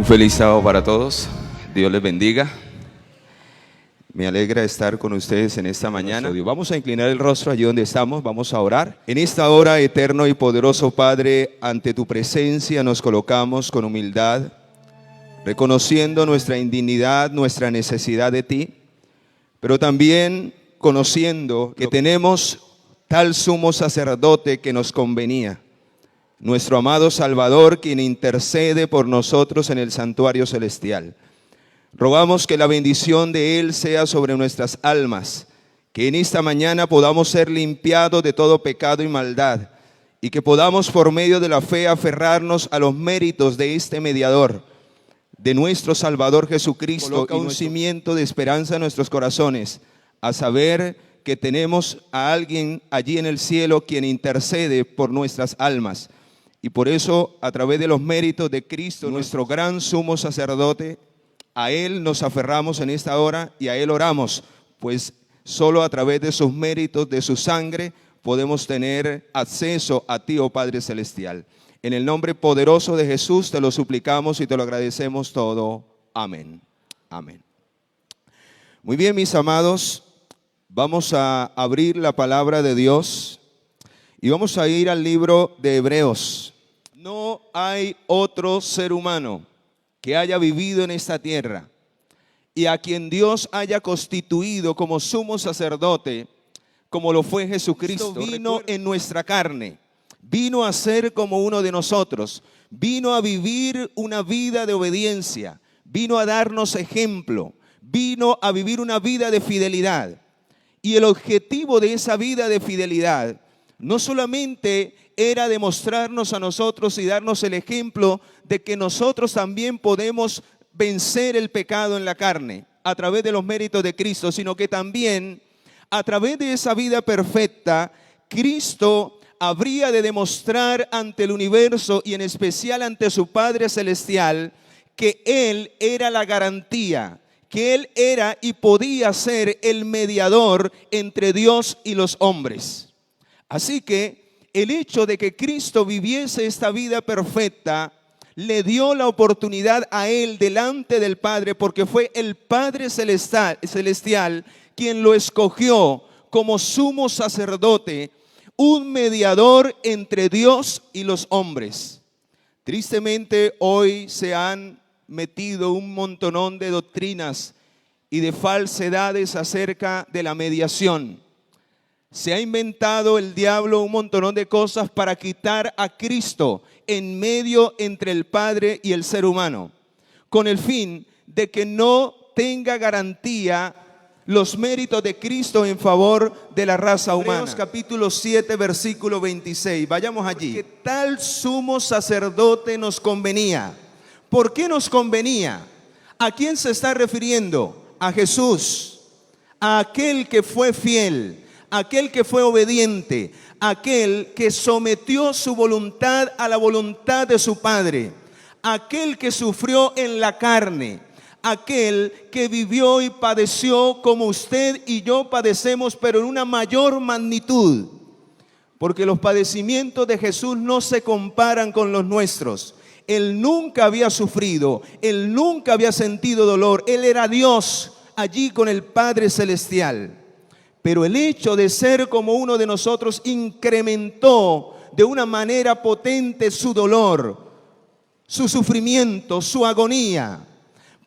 Un feliz sábado para todos. Dios les bendiga. Me alegra estar con ustedes en esta mañana. Vamos a inclinar el rostro allí donde estamos, vamos a orar. En esta hora, eterno y poderoso Padre, ante tu presencia nos colocamos con humildad, reconociendo nuestra indignidad, nuestra necesidad de ti, pero también conociendo que tenemos tal sumo sacerdote que nos convenía, nuestro amado Salvador, quien intercede por nosotros en el santuario celestial. Rogamos que la bendición de Él sea sobre nuestras almas, que en esta mañana podamos ser limpiados de todo pecado y maldad, y que podamos por medio de la fe aferrarnos a los méritos de este mediador, de nuestro Salvador Jesucristo. Coloca un cimiento de esperanza en nuestros corazones, a saber que tenemos a alguien allí en el cielo quien intercede por nuestras almas. Y por eso, a través de los méritos de Cristo, nuestro gran sumo sacerdote, a Él nos aferramos en esta hora y a Él oramos, pues solo a través de sus méritos, de su sangre, podemos tener acceso a ti, oh Padre Celestial. En el nombre poderoso de Jesús te lo suplicamos y te lo agradecemos todo. Amén. Amén. Muy bien, mis amados, vamos a abrir la palabra de Dios y vamos a ir al libro de Hebreos. No hay otro ser humano que haya vivido en esta tierra y a quien Dios haya constituido como sumo sacerdote, como lo fue Jesucristo. Vino en nuestra carne, vino a ser como uno de nosotros, vino a vivir una vida de obediencia, vino a darnos ejemplo, vino a vivir una vida de fidelidad. Y el objetivo de esa vida de fidelidad no solamente era demostrarnos a nosotros y darnos el ejemplo de que nosotros también podemos vencer el pecado en la carne a través de los méritos de Cristo, sino que también a través de esa vida perfecta, Cristo habría de demostrar ante el universo y en especial ante su Padre Celestial que Él era la garantía, que Él era y podía ser el mediador entre Dios y los hombres. Así que el hecho de que Cristo viviese esta vida perfecta le dio la oportunidad a Él delante del Padre, porque fue el Padre Celestial quien lo escogió como sumo sacerdote, un mediador entre Dios y los hombres. Tristemente hoy se han metido un montonón de doctrinas y de falsedades acerca de la mediación. Se ha inventado el diablo un montón de cosas para quitar a Cristo en medio entre el Padre y el ser humano, con el fin de que no tenga garantía los méritos de Cristo en favor de la raza humana. Hebreos capítulo 7, versículo 26. Vayamos allí. Que tal sumo sacerdote nos convenía. ¿Por qué nos convenía? ¿A quién se está refiriendo? A Jesús, a aquel que fue fiel, aquel que fue obediente, aquel que sometió su voluntad a la voluntad de su Padre, aquel que sufrió en la carne, aquel que vivió y padeció como usted y yo padecemos, pero en una mayor magnitud, porque los padecimientos de Jesús no se comparan con los nuestros. Él nunca había sufrido, Él nunca había sentido dolor, Él era Dios allí con el Padre Celestial. Pero el hecho de ser como uno de nosotros incrementó de una manera potente su dolor, su sufrimiento, su agonía.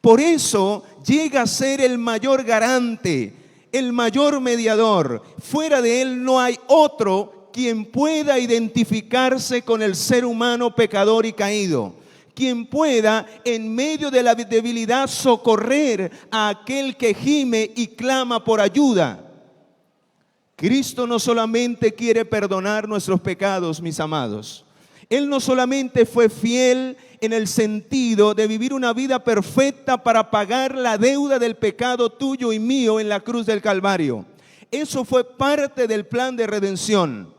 Por eso llega a ser el mayor garante, el mayor mediador. Fuera de Él no hay otro quien pueda identificarse con el ser humano pecador y caído, quien pueda en medio de la debilidad socorrer a aquel que gime y clama por ayuda. Cristo no solamente quiere perdonar nuestros pecados, mis amados. Él no solamente fue fiel en el sentido de vivir una vida perfecta para pagar la deuda del pecado tuyo y mío en la cruz del Calvario. Eso fue parte del plan de redención.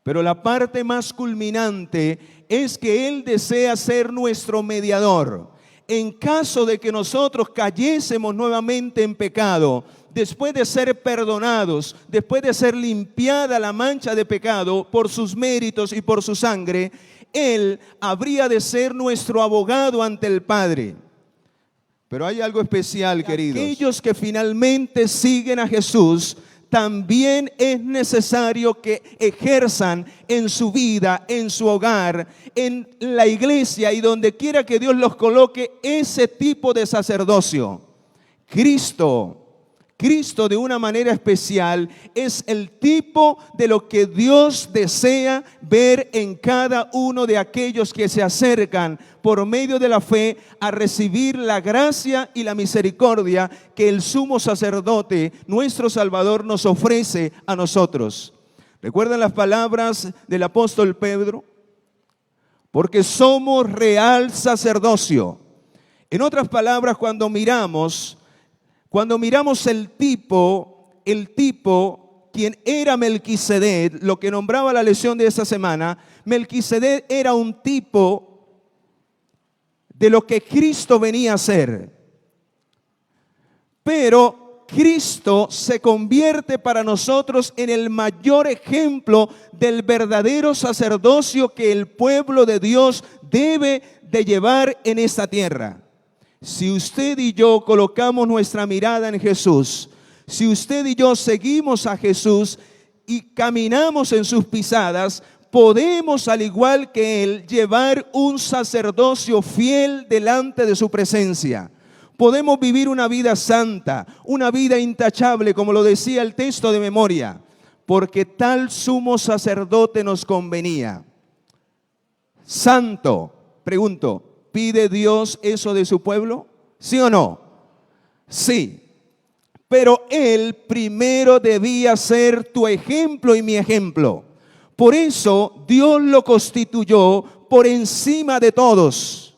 Pero la parte más culminante es que Él desea ser nuestro mediador. En caso de que nosotros cayésemos nuevamente en pecado, después de ser perdonados, después de ser limpiada la mancha de pecado por sus méritos y por su sangre, Él habría de ser nuestro abogado ante el Padre. Pero hay algo especial, queridos. Aquellos que finalmente siguen a Jesús, también es necesario que ejerzan en su vida, en su hogar, en la iglesia y donde quiera que Dios los coloque, ese tipo de sacerdocio. Cristo de una manera especial es el tipo de lo que Dios desea ver en cada uno de aquellos que se acercan por medio de la fe a recibir la gracia y la misericordia que el sumo sacerdote, nuestro Salvador, nos ofrece a nosotros. ¿Recuerdan las palabras del apóstol Pedro? Porque somos real sacerdocio. En otras palabras, cuando miramos el tipo, quien era Melquisedec, lo que nombraba la lección de esta semana, Melquisedec era un tipo de lo que Cristo venía a ser. Pero Cristo se convierte para nosotros en el mayor ejemplo del verdadero sacerdocio que el pueblo de Dios debe de llevar en esta tierra. Si usted y yo colocamos nuestra mirada en Jesús, si usted y yo seguimos a Jesús y caminamos en sus pisadas, podemos, al igual que Él, llevar un sacerdocio fiel delante de su presencia. Podemos vivir una vida santa, una vida intachable, como lo decía el texto de memoria, porque tal sumo sacerdote nos convenía. Santo, pregunto, ¿pide Dios eso de su pueblo? ¿Sí o no? Sí. Pero Él primero debía ser tu ejemplo y mi ejemplo. Por eso Dios lo constituyó por encima de todos.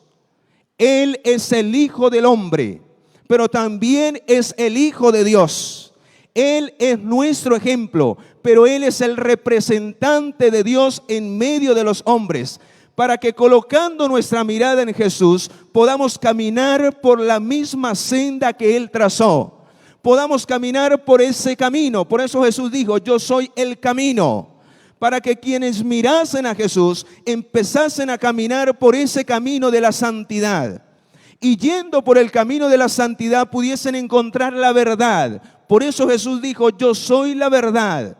Él es el Hijo del hombre, pero también es el Hijo de Dios. Él es nuestro ejemplo, pero Él es el representante de Dios en medio de los hombres, para que colocando nuestra mirada en Jesús, podamos caminar por la misma senda que Él trazó. Podamos caminar por ese camino. Por eso Jesús dijo, yo soy el camino. Para que quienes mirasen a Jesús empezasen a caminar por ese camino de la santidad. Y yendo por el camino de la santidad pudiesen encontrar la verdad. Por eso Jesús dijo, yo soy la verdad.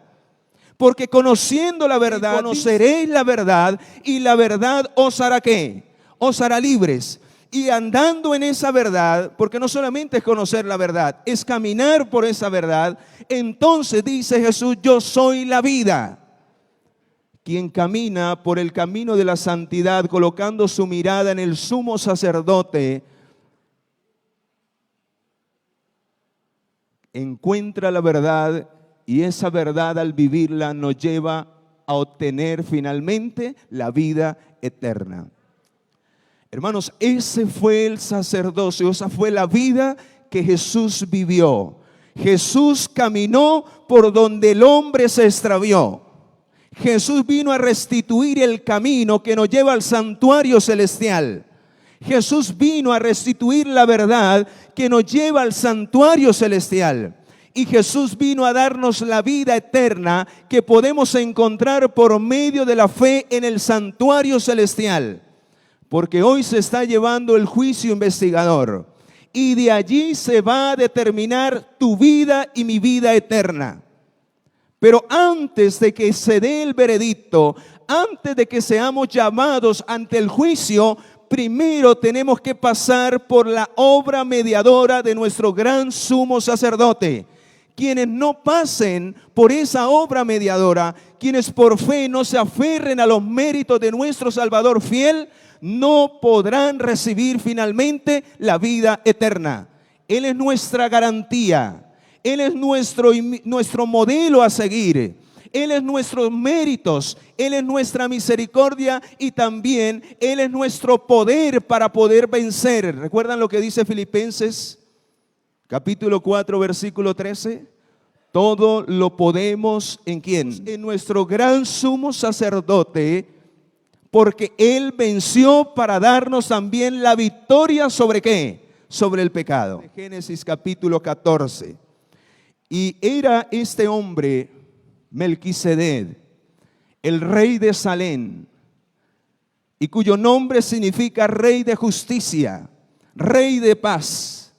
Porque conociendo la verdad, conoceréis la verdad y la verdad os hará ¿qué? Os hará libres. Y andando en esa verdad, porque no solamente es conocer la verdad, es caminar por esa verdad, entonces dice Jesús, yo soy la vida. Quien camina por el camino de la santidad, colocando su mirada en el sumo sacerdote, encuentra la verdad y esa verdad al vivirla nos lleva a obtener finalmente la vida eterna. Hermanos, ese fue el sacerdocio, esa fue la vida que Jesús vivió. Jesús caminó por donde el hombre se extravió. Jesús vino a restituir el camino que nos lleva al santuario celestial. Jesús vino a restituir la verdad que nos lleva al santuario celestial. Y Jesús vino a darnos la vida eterna que podemos encontrar por medio de la fe en el santuario celestial. Porque hoy se está llevando el juicio investigador. Y de allí se va a determinar tu vida y mi vida eterna. Pero antes de que se dé el veredicto, antes de que seamos llamados ante el juicio, primero tenemos que pasar por la obra mediadora de nuestro gran sumo sacerdote. Quienes no pasen por esa obra mediadora, quienes por fe no se aferren a los méritos de nuestro Salvador fiel, no podrán recibir finalmente la vida eterna. Él es nuestra garantía. Él es nuestro modelo a seguir. Él es nuestros méritos. Él es nuestra misericordia y también Él es nuestro poder para poder vencer. ¿Recuerdan lo que dice Filipenses capítulo 4 versículo 13? Todo lo podemos ¿en quién? En nuestro gran sumo sacerdote, porque Él venció para darnos también la victoria ¿sobre qué? Sobre el pecado. Génesis capítulo 14. Y era este hombre, Melquisedec, el rey de Salem, y cuyo nombre significa rey de justicia, rey de paz.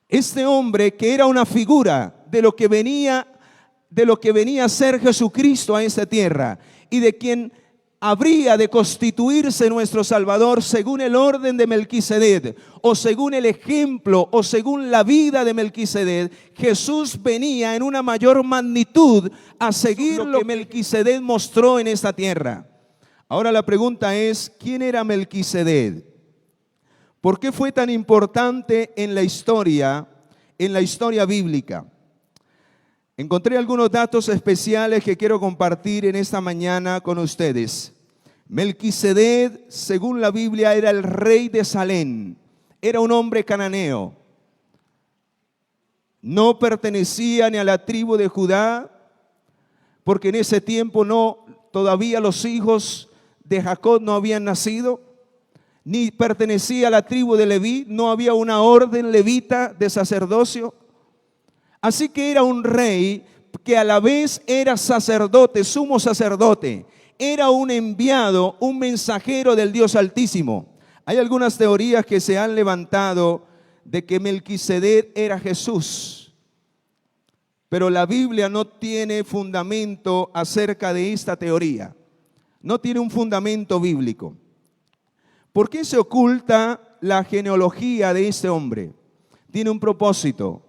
Este hombre, que era una figura de lo que venía a ser Jesucristo a esta tierra, y de quien habría de constituirse nuestro Salvador según el orden de Melquisedec, o según el ejemplo, o según la vida de Melquisedec. Jesús venía en una mayor magnitud a seguir lo que Melquisedec mostró en esta tierra. Ahora la pregunta es, ¿quién era Melquisedec? ¿Por qué fue tan importante en la historia bíblica? Encontré algunos datos especiales que quiero compartir en esta mañana con ustedes. Melquisedec, según la Biblia, era el rey de Salem. Era un hombre cananeo. No pertenecía ni a la tribu de Judá, porque en ese tiempo todavía los hijos de Jacob no habían nacido, ni pertenecía a la tribu de Leví, no había una orden levita de sacerdocio. Así que era un rey que a la vez era sacerdote, sumo sacerdote, era un enviado, un mensajero del Dios Altísimo. Hay algunas teorías que se han levantado de que Melquisedec era Jesús, pero la Biblia no tiene fundamento acerca de esta teoría, no tiene un fundamento bíblico. ¿Por qué se oculta la genealogía de este hombre? Tiene un propósito.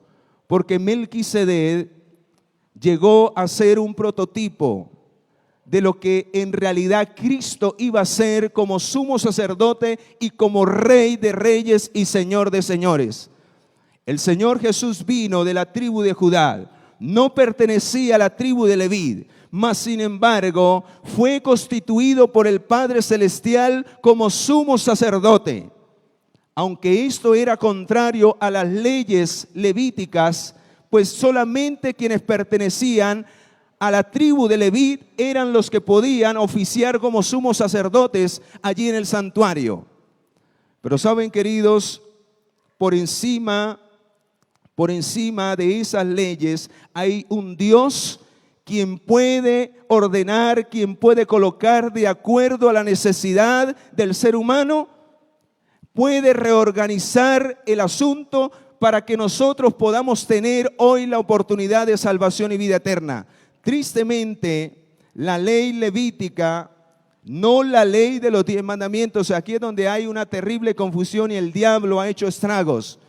Porque Melquisedec llegó a ser un prototipo de lo que en realidad Cristo iba a ser como sumo sacerdote y como rey de reyes y señor de señores. El Señor Jesús vino de la tribu de Judá, no pertenecía a la tribu de Leví, mas sin embargo fue constituido por el Padre Celestial como sumo sacerdote. Aunque esto era contrario a las leyes levíticas, pues solamente quienes pertenecían a la tribu de Leví eran los que podían oficiar como sumos sacerdotes allí en el santuario. Pero saben, queridos, por encima de esas leyes hay un Dios quien puede ordenar, quien puede colocar de acuerdo a la necesidad del ser humano, puede reorganizar el asunto para que nosotros podamos tener hoy la oportunidad de salvación y vida eterna. Tristemente, la ley levítica, no la ley de los 10 mandamientos, aquí es donde hay una terrible confusión y el diablo ha hecho estragos,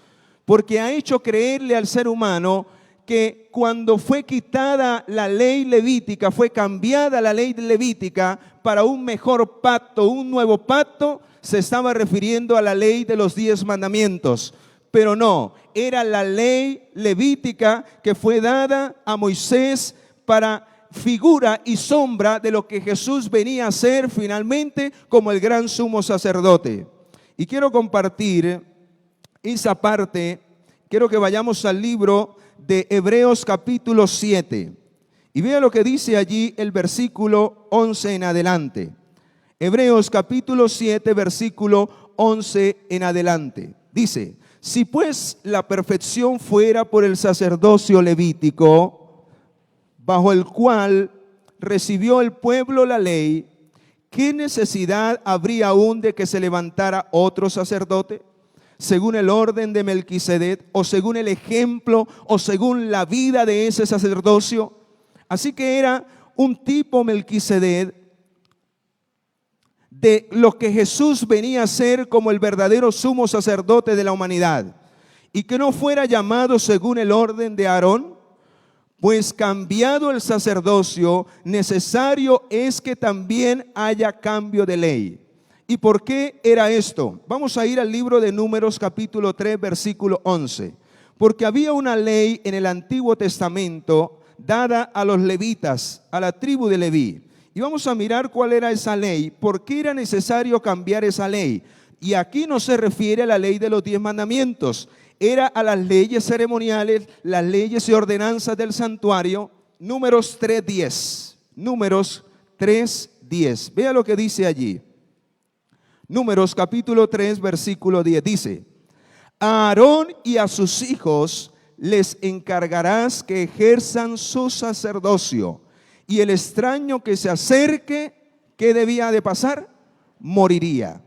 porque ha hecho creerle al ser humano que cuando fue quitada la ley levítica, fue cambiada la ley levítica para un mejor pacto, un nuevo pacto, se estaba refiriendo a la ley de los 10 mandamientos, pero no, era la ley levítica que fue dada a Moisés para figura y sombra de lo que Jesús venía a ser finalmente como el gran sumo sacerdote. Y quiero compartir esa parte, quiero que vayamos al libro de Hebreos capítulo 7 y vea lo que dice allí el versículo 11 en adelante. Hebreos capítulo 7, versículo 11 en adelante. Dice: si pues la perfección fuera por el sacerdocio levítico, bajo el cual recibió el pueblo la ley, ¿qué necesidad habría aún de que se levantara otro sacerdote? Según el orden de Melquisedec, o según el ejemplo, o según la vida de ese sacerdocio. Así que era un tipo Melquisedec de lo que Jesús venía a ser como el verdadero sumo sacerdote de la humanidad, y que no fuera llamado según el orden de Aarón, pues cambiado el sacerdocio, necesario es que también haya cambio de ley. ¿Y por qué era esto? Vamos a ir al libro de Números capítulo 3, versículo 11. Porque había una ley en el Antiguo Testamento dada a los levitas, a la tribu de Leví. Y vamos a mirar cuál era esa ley, por qué era necesario cambiar esa ley. Y aquí no se refiere a la ley de los 10 mandamientos, era a las leyes ceremoniales, las leyes y ordenanzas del santuario. Números 3:10. Números 3:10. Vea lo que dice allí. Números capítulo 3, versículo 10. Dice: a Aarón y a sus hijos les encargarás que ejerzan su sacerdocio, y el extraño que se acerque, ¿qué debía de pasar? Moriría.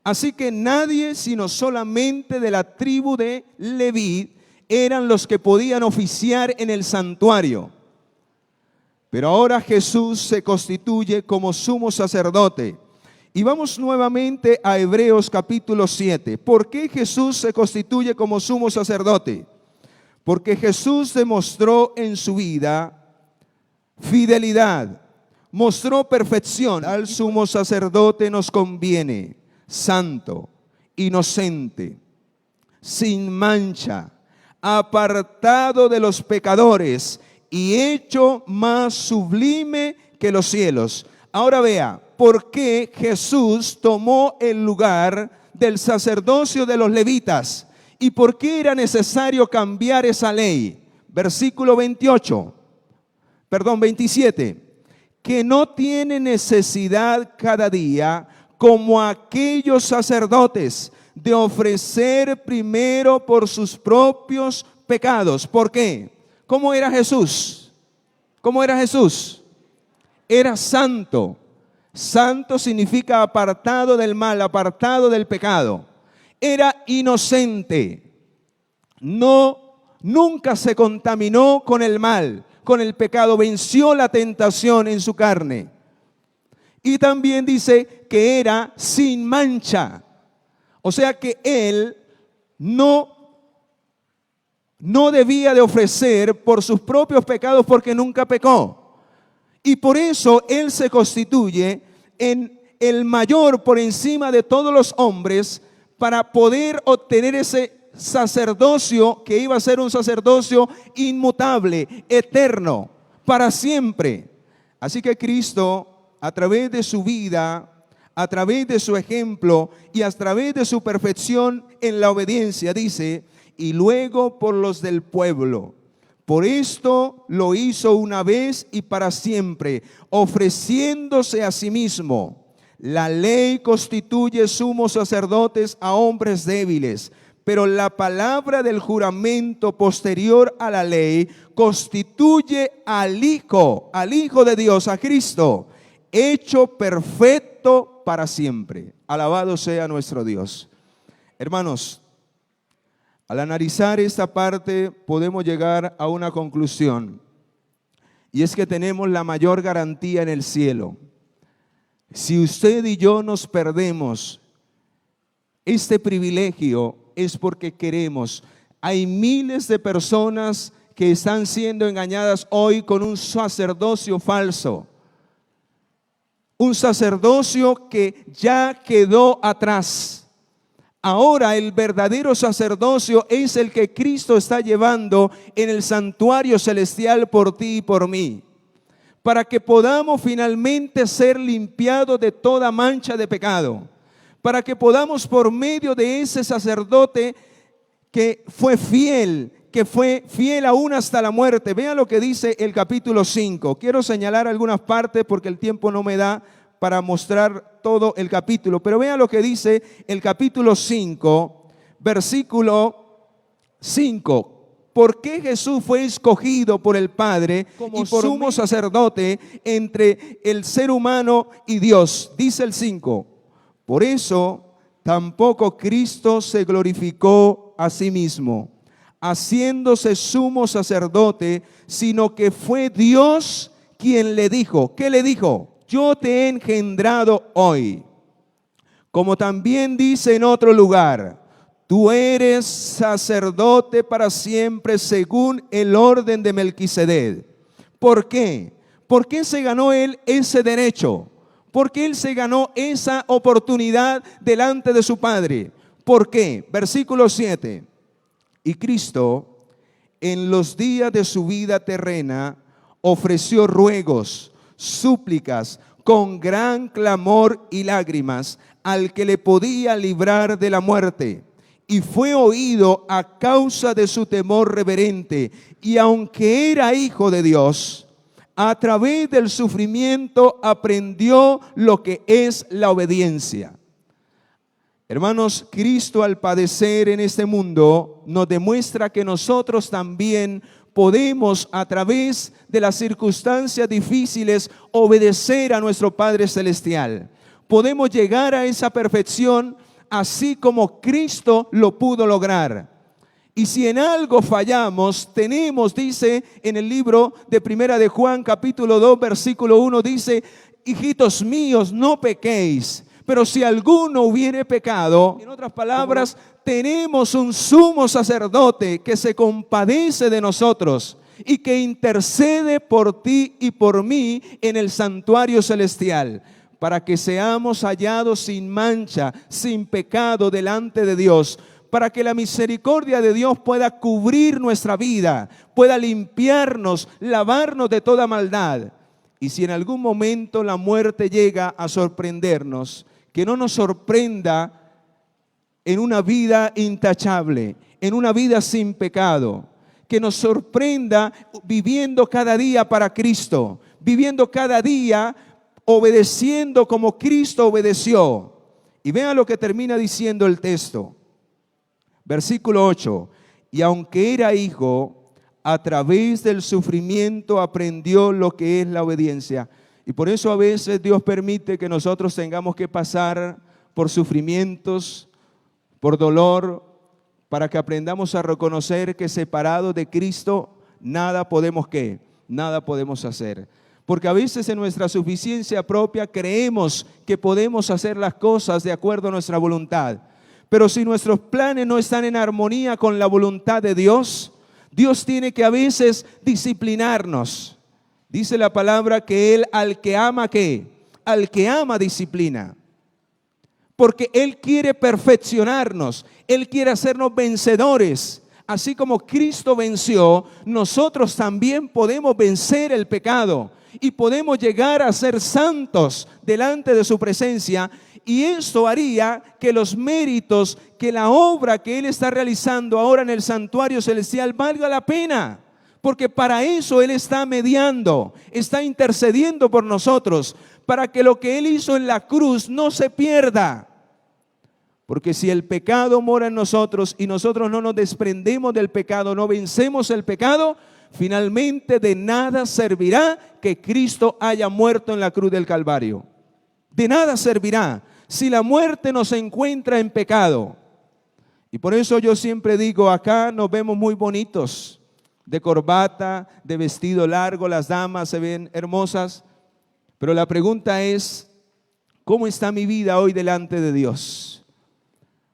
Así que nadie, sino solamente de la tribu de Leví, eran los que podían oficiar en el santuario. Pero ahora Jesús se constituye como sumo sacerdote. Y vamos nuevamente a Hebreos capítulo 7. ¿Por qué Jesús se constituye como sumo sacerdote? Porque Jesús demostró en su vida fidelidad, mostró perfección. Al sumo sacerdote nos conviene santo, inocente, sin mancha, apartado de los pecadores y hecho más sublime que los cielos. Ahora vea, ¿por qué Jesús tomó el lugar del sacerdocio de los levitas? ¿Y por qué era necesario cambiar esa ley? Versículo 27. Que no tiene necesidad cada día, como aquellos sacerdotes, de ofrecer primero por sus propios pecados. ¿Por qué? ¿Cómo era Jesús? ¿Cómo era Jesús? Era santo. Santo significa apartado del mal, apartado del pecado. Era inocente. Nunca se contaminó con el mal, con el pecado. Venció la tentación en su carne. Y también dice que era sin mancha. O sea que él no debía de ofrecer por sus propios pecados porque nunca pecó. Y por eso él se constituye en el mayor por encima de todos los hombres para poder obtener ese sacerdocio que iba a ser un sacerdocio inmutable, eterno, para siempre. Así que Cristo, a través de su vida, a través de su ejemplo y a través de su perfección en la obediencia, dice, y luego por los del pueblo. Por esto lo hizo una vez y para siempre, ofreciéndose a sí mismo. La ley constituye sumos sacerdotes a hombres débiles, pero la palabra del juramento posterior a la ley constituye al Hijo de Dios, a Cristo, hecho perfecto para siempre. Alabado sea nuestro Dios. Hermanos, al analizar esta parte podemos llegar a una conclusión, y es que tenemos la mayor garantía en el cielo. Si usted y yo nos perdemos este privilegio, es porque queremos. Hay miles de personas que están siendo engañadas hoy con un sacerdocio falso, un sacerdocio que ya quedó atrás. Ahora el verdadero sacerdocio es el que Cristo está llevando en el santuario celestial por ti y por mí, para que podamos finalmente ser limpiados de toda mancha de pecado, para que podamos por medio de ese sacerdote que fue fiel aún hasta la muerte. Vean lo que dice el capítulo 5. Quiero señalar algunas partes porque el tiempo no me da para mostrar todo el capítulo, pero vean lo que dice el capítulo 5, versículo 5. ¿Por qué Jesús fue escogido por el Padre como sumo sacerdote entre el ser humano y Dios? Dice el 5. Por eso tampoco Cristo se glorificó a sí mismo, haciéndose sumo sacerdote, sino que fue Dios quien le dijo. ¿Qué le dijo? Yo te he engendrado hoy. Como también dice en otro lugar, tú eres sacerdote para siempre según el orden de Melquisedec. ¿Por qué? ¿Por qué se ganó él ese derecho? ¿Por qué él se ganó esa oportunidad delante de su Padre? ¿Por qué? Versículo 7. Y Cristo, en los días de su vida terrena, ofreció ruegos, súplicas, con gran clamor y lágrimas al que le podía librar de la muerte, y fue oído a causa de su temor reverente, y aunque era hijo de Dios, a través del sufrimiento aprendió lo que es la obediencia. Hermanos, Cristo al padecer en este mundo nos demuestra que nosotros también podemos a través de las circunstancias difíciles obedecer a nuestro Padre Celestial. Podemos llegar a esa perfección así como Cristo lo pudo lograr. Y si en algo fallamos, tenemos, dice en el libro de Primera de Juan, capítulo 2, versículo 1, dice: hijitos míos, no pequéis. Pero si alguno hubiere pecado, en otras palabras, tenemos un sumo sacerdote que se compadece de nosotros y que intercede por ti y por mí en el santuario celestial, para que seamos hallados sin mancha, sin pecado delante de Dios, para que la misericordia de Dios pueda cubrir nuestra vida, pueda limpiarnos, lavarnos de toda maldad. Y si en algún momento la muerte llega a sorprendernos, que no nos sorprenda en una vida intachable, en una vida sin pecado, que nos sorprenda viviendo cada día para Cristo, viviendo cada día obedeciendo como Cristo obedeció. Y vean lo que termina diciendo el texto. Versículo 8. Y aunque era hijo, a través del sufrimiento aprendió lo que es la obediencia. Y por eso a veces Dios permite que nosotros tengamos que pasar por sufrimientos, por dolor, para que aprendamos a reconocer que separados de Cristo nada podemos nada podemos hacer. Porque a veces en nuestra suficiencia propia creemos que podemos hacer las cosas de acuerdo a nuestra voluntad. Pero si nuestros planes no están en armonía con la voluntad de Dios, Dios tiene que a veces disciplinarnos. Dice la palabra que Él al que ama, ¿qué? Al que ama disciplina. Porque Él quiere perfeccionarnos, Él quiere hacernos vencedores. Así como Cristo venció, nosotros también podemos vencer el pecado y podemos llegar a ser santos delante de su presencia. Y esto haría que los méritos, que la obra que Él está realizando ahora en el santuario celestial valga la pena. Porque para eso Él está mediando, está intercediendo por nosotros, para que lo que Él hizo en la cruz no se pierda. Porque si el pecado mora en nosotros y nosotros no nos desprendemos del pecado, no vencemos el pecado, finalmente de nada servirá que Cristo haya muerto en la cruz del Calvario. De nada servirá si la muerte nos encuentra en pecado. Y por eso yo siempre digo, acá nos vemos muy bonitos, de corbata, de vestido largo, las damas se ven hermosas, pero la pregunta es, ¿cómo está mi vida hoy delante de Dios?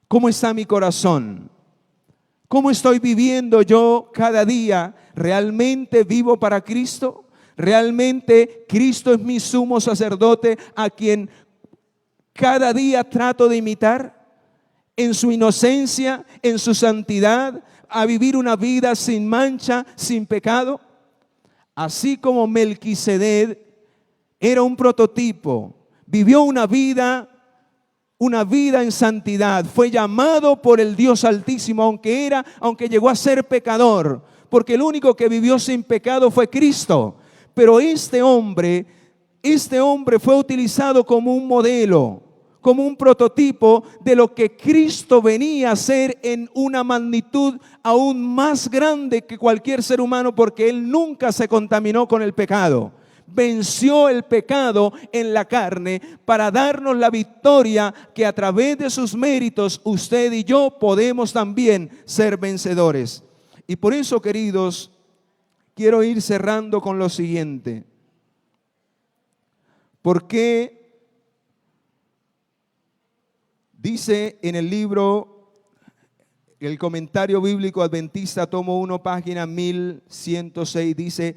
¿Cómo está mi corazón? ¿Cómo estoy viviendo yo cada día? ¿Realmente vivo para Cristo? ¿Realmente Cristo es mi sumo sacerdote a quien cada día trato de imitar? En su inocencia, en su santidad, a vivir una vida sin mancha, sin pecado. Así como Melquisedec era un prototipo, vivió una vida en santidad, fue llamado por el Dios Altísimo, aunque llegó a ser pecador, porque el único que vivió sin pecado fue Cristo. Pero este hombre fue utilizado como un modelo, como un prototipo de lo que Cristo venía a hacer en una magnitud aún más grande que cualquier ser humano, porque Él nunca se contaminó con el pecado. Venció el pecado en la carne para darnos la victoria que a través de sus méritos usted y yo podemos también ser vencedores. Y por eso, queridos, quiero ir cerrando con lo siguiente. ¿Por qué? Dice en el libro, el comentario bíblico adventista, tomo 1, página 1106, dice: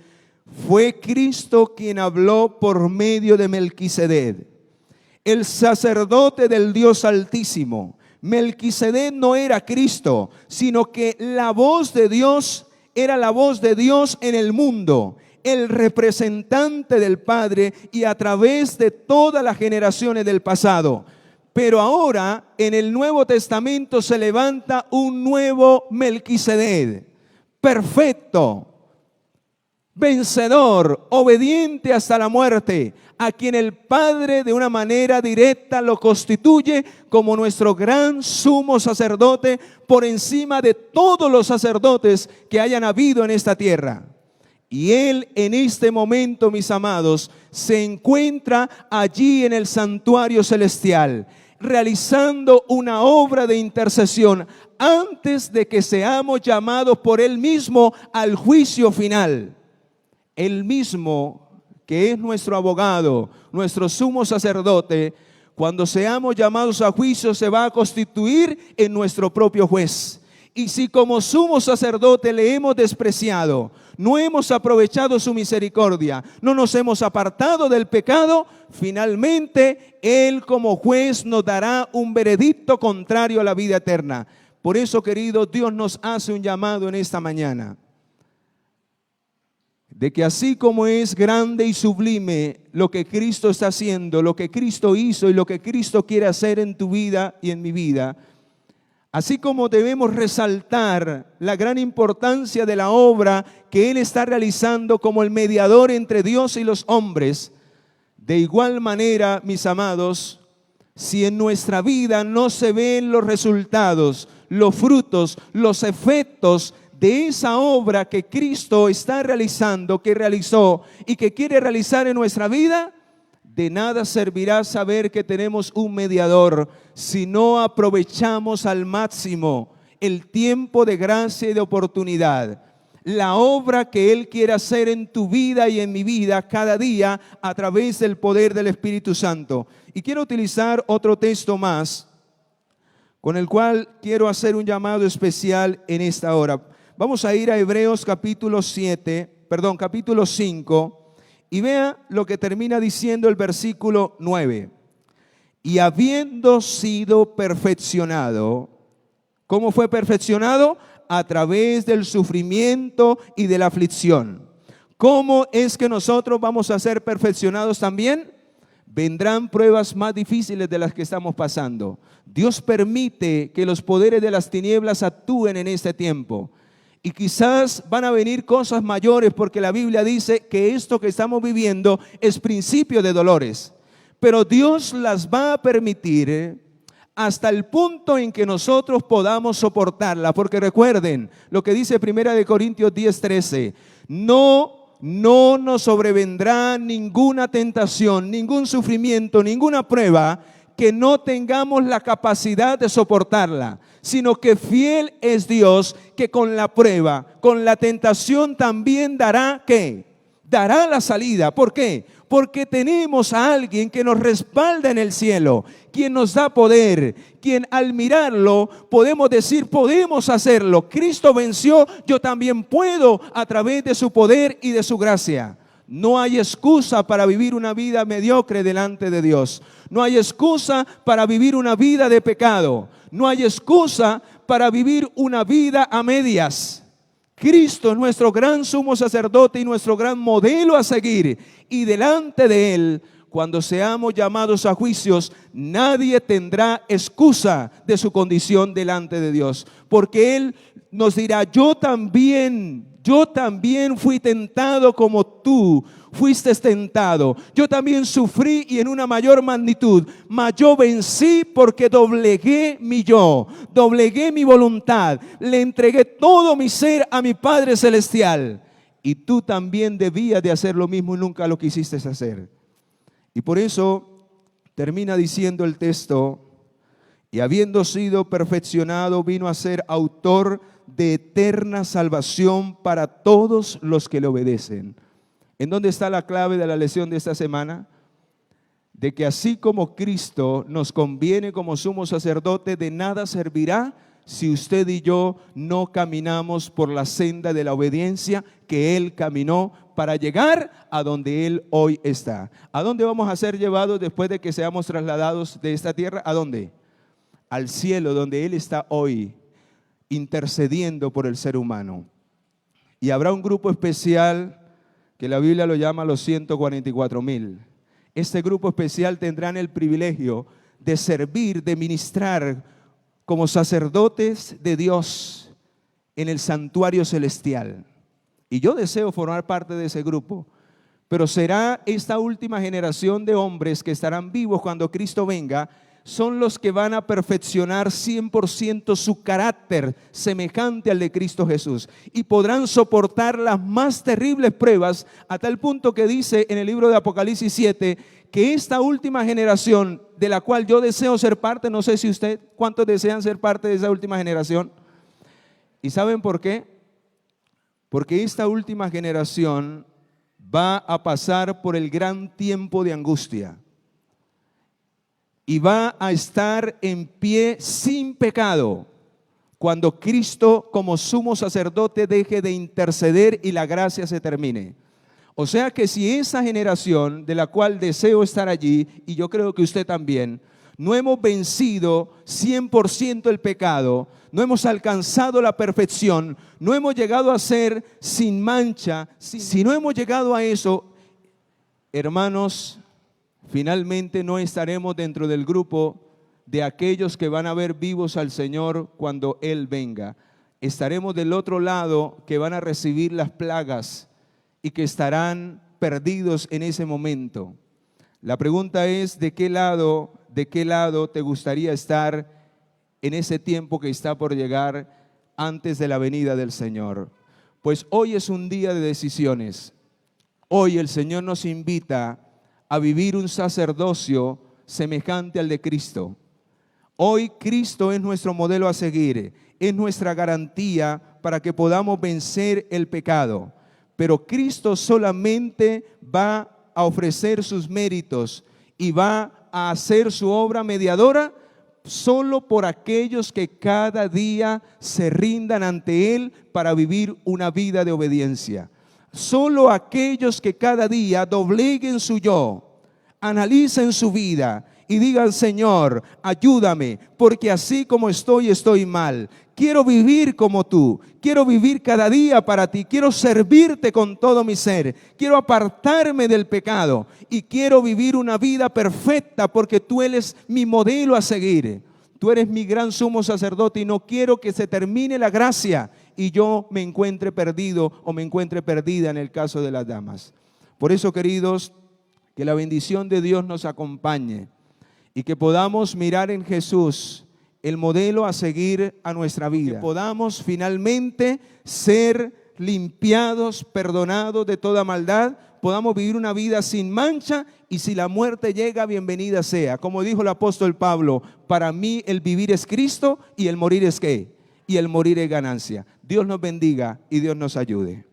fue Cristo quien habló por medio de Melquisedec, el sacerdote del Dios Altísimo. Melquisedec no era Cristo, sino que la voz de Dios era la voz de Dios en el mundo, el representante del Padre y a través de todas las generaciones del pasado. Pero ahora en el Nuevo Testamento se levanta un nuevo Melquisedec, perfecto, vencedor, obediente hasta la muerte, a quien el Padre de una manera directa lo constituye como nuestro gran sumo sacerdote por encima de todos los sacerdotes que hayan habido en esta tierra. Y Él en este momento, mis amados, se encuentra allí en el santuario celestial, realizando una obra de intercesión antes de que seamos llamados por Él mismo al juicio final. Él mismo, que es nuestro abogado, nuestro sumo sacerdote, cuando seamos llamados a juicio, se va a constituir en nuestro propio juez. Y si como sumo sacerdote le hemos despreciado, no hemos aprovechado su misericordia, no nos hemos apartado del pecado, finalmente Él como juez nos dará un veredicto contrario a la vida eterna. Por eso, queridos, Dios nos hace un llamado en esta mañana, de que así como es grande y sublime lo que Cristo está haciendo, lo que Cristo hizo y lo que Cristo quiere hacer en tu vida y en mi vida, así como debemos resaltar la gran importancia de la obra que Él está realizando como el mediador entre Dios y los hombres, de igual manera, mis amados, si en nuestra vida no se ven los resultados, los frutos, los efectos de esa obra que Cristo está realizando, que realizó y que quiere realizar en nuestra vida, de nada servirá saber que tenemos un mediador si no aprovechamos al máximo el tiempo de gracia y de oportunidad. La obra que Él quiere hacer en tu vida y en mi vida cada día a través del poder del Espíritu Santo. Y quiero utilizar otro texto más con el cual quiero hacer un llamado especial en esta hora. Vamos a ir a Hebreos capítulo 5 y vea lo que termina diciendo el versículo 9. Y habiendo sido perfeccionado, ¿cómo fue perfeccionado? A través del sufrimiento y de la aflicción. ¿Cómo es que nosotros vamos a ser perfeccionados también? Vendrán pruebas más difíciles de las que estamos pasando. Dios permite que los poderes de las tinieblas actúen en este tiempo. Y quizás van a venir cosas mayores, porque la Biblia dice que esto que estamos viviendo es principio de dolores. Pero Dios las va a permitir hasta el punto en que nosotros podamos soportarla. Porque recuerden lo que dice 1 Corintios 10:13. No nos sobrevendrá ninguna tentación, ningún sufrimiento, ninguna prueba que no tengamos la capacidad de soportarla, sino que fiel es Dios, que con la prueba, con la tentación también dará, ¿qué? Dará la salida. ¿Por qué? Porque tenemos a alguien que nos respalda en el cielo, quien nos da poder, quien al mirarlo podemos decir, podemos hacerlo. Cristo venció, yo también puedo a través de su poder y de su gracia. No hay excusa para vivir una vida mediocre delante de Dios. No hay excusa para vivir una vida de pecado. No hay excusa para vivir una vida a medias. Cristo es nuestro gran sumo sacerdote y nuestro gran modelo a seguir. Y delante de Él, cuando seamos llamados a juicios, nadie tendrá excusa de su condición delante de Dios. Porque Él nos dirá, yo también fui tentado como tú fuiste tentado. Yo también sufrí y en una mayor magnitud, mas yo vencí porque doblegué mi yo, doblegué mi voluntad, le entregué todo mi ser a mi Padre Celestial. Y tú también debías de hacer lo mismo y nunca lo quisiste hacer. Y por eso termina diciendo el texto, y habiendo sido perfeccionado, vino a ser autor de eterna salvación para todos los que le obedecen. ¿En dónde está la clave de la lección de esta semana? De que así como Cristo nos conviene como sumo sacerdote, de nada servirá si usted y yo no caminamos por la senda de la obediencia que Él caminó para llegar a donde Él hoy está. ¿A dónde vamos a ser llevados después de que seamos trasladados de esta tierra? ¿A dónde? Al cielo, donde Él está hoy, intercediendo por el ser humano. Y habrá un grupo especial que la Biblia lo llama los 144,000. Este grupo especial tendrán el privilegio de servir, de ministrar como sacerdotes de Dios en el santuario celestial. Y yo deseo formar parte de ese grupo. Pero será esta última generación de hombres que estarán vivos cuando Cristo venga, son los que van a perfeccionar 100% su carácter semejante al de Cristo Jesús y podrán soportar las más terribles pruebas, a tal punto que dice en el libro de Apocalipsis 7 que esta última generación de la cual yo deseo ser parte, no sé si usted, ¿cuántos desean ser parte de esa última generación? ¿Y saben por qué? Porque esta última generación va a pasar por el gran tiempo de angustia y va a estar en pie sin pecado cuando Cristo como sumo sacerdote deje de interceder y la gracia se termine. O sea que si esa generación de la cual deseo estar allí, y yo creo que usted también, no hemos vencido 100% el pecado, no hemos alcanzado la perfección, no hemos llegado a ser sin mancha, si no hemos llegado a eso, hermanos, finalmente no estaremos dentro del grupo de aquellos que van a ver vivos al Señor cuando Él venga. Estaremos del otro lado que van a recibir las plagas y que estarán perdidos en ese momento. La pregunta es, ¿de qué lado te gustaría estar en ese tiempo que está por llegar antes de la venida del Señor? Pues hoy es un día de decisiones. Hoy el Señor nos invita a vivir un sacerdocio semejante al de Cristo. Hoy Cristo es nuestro modelo a seguir, es nuestra garantía para que podamos vencer el pecado. Pero Cristo solamente va a ofrecer sus méritos y va a hacer su obra mediadora solo por aquellos que cada día se rindan ante Él para vivir una vida de obediencia. Solo aquellos que cada día dobleguen su yo, analicen su vida y digan: Señor, ayúdame, porque así como estoy mal. Quiero vivir como tú, quiero vivir cada día para ti, quiero servirte con todo mi ser, quiero apartarme del pecado y quiero vivir una vida perfecta porque tú eres mi modelo a seguir. Tú eres mi gran sumo sacerdote y no quiero que se termine la gracia y yo me encuentre perdido o me encuentre perdida en el caso de las damas. Por eso, queridos, que la bendición de Dios nos acompañe y que podamos mirar en Jesús el modelo a seguir a nuestra vida. Que podamos finalmente ser limpiados, perdonados de toda maldad, podamos vivir una vida sin mancha y si la muerte llega, bienvenida sea. Como dijo el apóstol Pablo, para mí el vivir es Cristo y el morir es ¿qué? Y el morir es ganancia. Dios nos bendiga y Dios nos ayude.